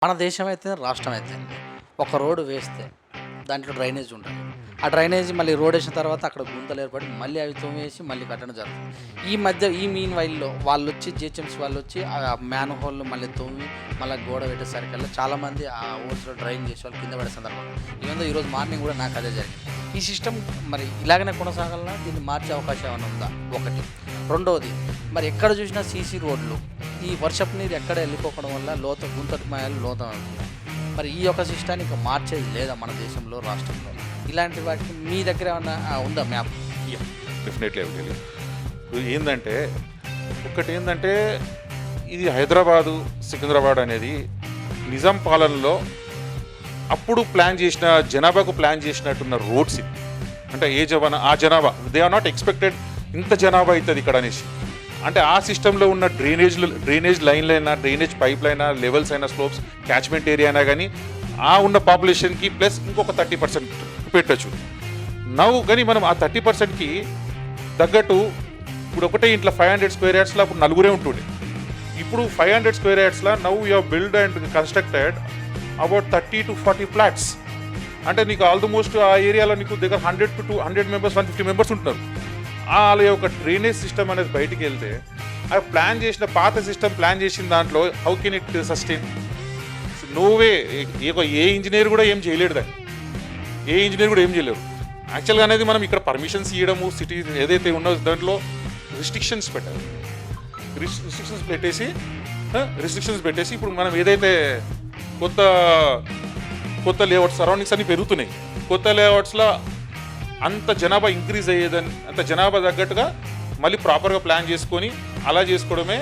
మన దేశం అయితే రాష్ట్రం అయితే ఒక రోడ్డు వేస్తే దాంట్లో డ్రైనేజ్ ఉంటుంది. ఆ డ్రైనేజ్ మళ్ళీ రోడ్ వేసిన తర్వాత అక్కడ గుంతలు ఏర్పడి మళ్ళీ అవి తోమేసి మళ్ళీ కట్టడం జరుగుతుంది. ఈ మీన్ వైల్లో వాళ్ళు వచ్చి జిహెచ్ఎంసీ వాళ్ళు వచ్చి ఆ మ్యాన్ హోల్ను మళ్ళీ తోమి మళ్ళీ గోడ పెట్టేసరికల్లా చాలామంది ఆ ఓట్స్లో డ్రైన్ చేసే వాళ్ళు కింద పడే సందర్భం. ఇవంతా ఈరోజు మార్నింగ్ కూడా నాకు అదే జరిగింది. ఈ సిస్టమ్ మరి ఇలాగనే కొనసాగాలన్నా దీన్ని మార్చే అవకాశం ఏమైనా ఉందా? ఒకటి. రెండవది, మరి ఎక్కడ చూసినా సీసీ రోడ్లు ఈ వర్షపు నీరు ఎక్కడ వెళ్ళిపోవడం వల్ల గుంతమాయాలు లోత అవుతుంది. మరి ఈ యొక్క సిస్టాన్ని ఇంకా మార్చేది లేదా మన దేశంలో, రాష్ట్రంలో? ఇలాంటి వాటికి మీ దగ్గర ఏమన్నా ఉందా మ్యాప్? డెఫినెట్లీ అవి ఏంటంటే ఏంటంటే ఇది హైదరాబాదు సికింద్రాబాద్ అనేది నిజాం పాలనలో అప్పుడు ప్లాన్ చేసిన జనాభాకు ప్లాన్ చేసినట్టున్న రోడ్స్ ఇది. అంటే ఆ జనాభా దే ఆర్ నాట్ ఎక్స్పెక్టెడ్ ఇంత జనాభా అవుతుంది ఇక్కడ అనేసి. అంటే ఆ సిస్టంలో ఉన్న డ్రైనేజ్ లైన్లు అయినా, డ్రైనేజ్ పైప్ అయినా, లెవెల్స్ అయినా, స్లోప్స్, క్యాచ్మెంట్ ఏరియా అయినా కానీ ఆ ఉన్న పాపులేషన్కి ప్లస్ ఇంకొక 30% పెట్టచ్చు నవ్వు. కానీ మనం ఆ 30%కి తగ్గట్టు ఇప్పుడు ఒకటే ఇంట్లో 500 స్క్వేర్ యార్డ్స్లో అప్పుడు నలుగురే ఉంటుండే. ఇప్పుడు 500 స్క్వేర్ యార్డ్స్లో నవ్వు you build and constructed about 30 to 40 flats. అంటే నీకు ఆల్మోస్ట్ ఆ ఏరియాలో నీకు దగ్గర 100 to 200 మెంబర్స్, 150 మెంబర్స్ ఉంటున్నారు. వాళ్ళ యొక్క డ్రైనేజ్ సిస్టమ్ అనేది బయటికి వెళ్తే అది ప్లాన్ చేసిన పాత సిస్టమ్ ప్లాన్ చేసిన దాంట్లో how can it sustain? No way. ఏ ఇంజనీర్ కూడా ఏం చేయలేడు దాన్ని. ఏ ఇంజనీర్ కూడా ఏం చేయలేరు. యాక్చువల్గా అనేది మనం ఇక్కడ పర్మిషన్స్ ఇవ్వడము, సిటీ ఏదైతే ఉన్నదో దాంట్లో రిస్ట్రిక్షన్స్ పెట్టాలి. రిస్ట్రిక్షన్స్ పెట్టేసి ఇప్పుడు మనం ఏదైతే కొత్త లేఅవుట్స్ సరౌండింగ్స్ అన్ని పెరుగుతున్నాయి. కొత్త లేఅవుట్స్లో అంత జనాభా ఇంక్రీజ్ అయ్యేదని, అంత జనాభా తగ్గట్టుగా మళ్ళీ ప్రాపర్గా ప్లాన్ చేసుకొని అలా చేసుకోవడమే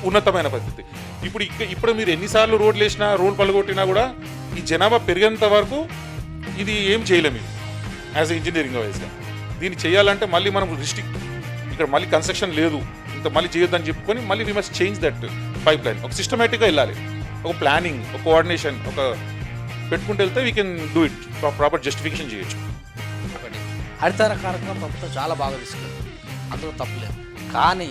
ఉన్నతమైన పద్ధతి. ఇప్పుడు మీరు ఎన్నిసార్లు రోడ్లు వేసినా, రోడ్లు పలగొట్టినా కూడా ఈ జనాభా పెరిగేంత వరకు ఇది ఏం చేయలేము యాజ్ ఇంజనీరింగ్ వైజ్గా. దీన్ని చేయాలంటే మళ్ళీ మనం ఇక్కడ మళ్ళీ కన్స్ట్రక్షన్ లేదు, ఇంత మళ్ళీ చేయొద్దని చెప్పుకొని మళ్ళీ we must change that pipe line. ఒక సిస్టమేటిక్గా వెళ్ళాలి. ఒక ప్లానింగ్, ఒక కోఆర్డినేషన్, ఒక పెట్టుకుంటూ వెళ్తే we can do it. Proper justification చేయొచ్చు. ఒకటి, హరితార కార్యక్రమం ప్రభుత్వం చాలా బాగా తీసుకుంది, అందులో తప్పులేదు. కానీ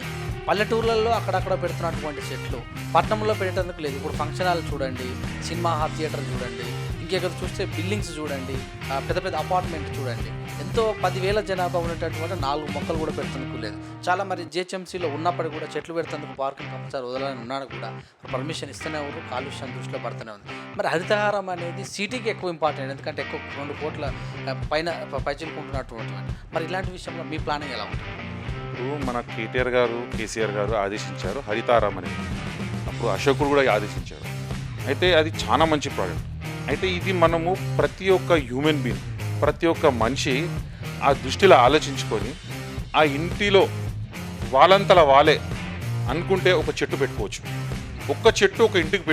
పల్లెటూర్లలో అక్కడక్కడ పెడుతున్నటువంటి చెట్లు పట్టణంలో పెట్టేందుకు లేదు. ఇప్పుడు ఫంక్షన్ హాల్ చూడండి, సినిమా థియేటర్ చూడండి, ఇంకెక్కడ చూస్తే బిల్డింగ్స్ చూడండి, పెద్ద పెద్ద అపార్ట్మెంట్ చూడండి, ఎంతో 10,000 జనాభా ఉన్నటువంటి 4 మొక్కలు కూడా పెడుతున్నకు లేదు. చాలా మరి జిహెచ్ఎంసీలో ఉన్నప్పటికీ కూడా చెట్లు పెడుతున్నందుకు పార్కింగ్ కంపల్సరీ వదలని ఉన్నాడు కూడా పర్మిషన్ ఇస్తూనే ఉన్నారు. కాలుష్యం దృష్టిలో పడుతూనే ఉంది. మరి హరితహారం అనేది సిటీకి ఎక్కువ ఇంపార్టెంట్, ఎందుకంటే ఎక్కువ 2 కోట్ల పైన పైచిలుకుంటున్నటువంటి. మరి ఇలాంటి విషయంలో మీ ప్లానింగ్ ఎలా ఉంటుంది? ఇప్పుడు మన కేసీఆర్ గారు ఆదేశించారు హరితారం అనేది. అప్పుడు అశోకుడు కూడా ఆదేశించారు. అయితే అది చాలా మంచి ప్రాజెక్ట్. అయితే ఇది మనము ప్రతి ఒక్క హ్యూమన్ బీయింగ్, ప్రతి ఒక్క మనిషి ఆ దృష్టిలో ఆలోచించుకొని ఆ ఇంటిలో వాళ్ళంతలా వాళ్ళే అనుకుంటే ఒక చెట్టు పెట్టుకోవచ్చు. ఒక్క చెట్టు ఒక ఇంటికి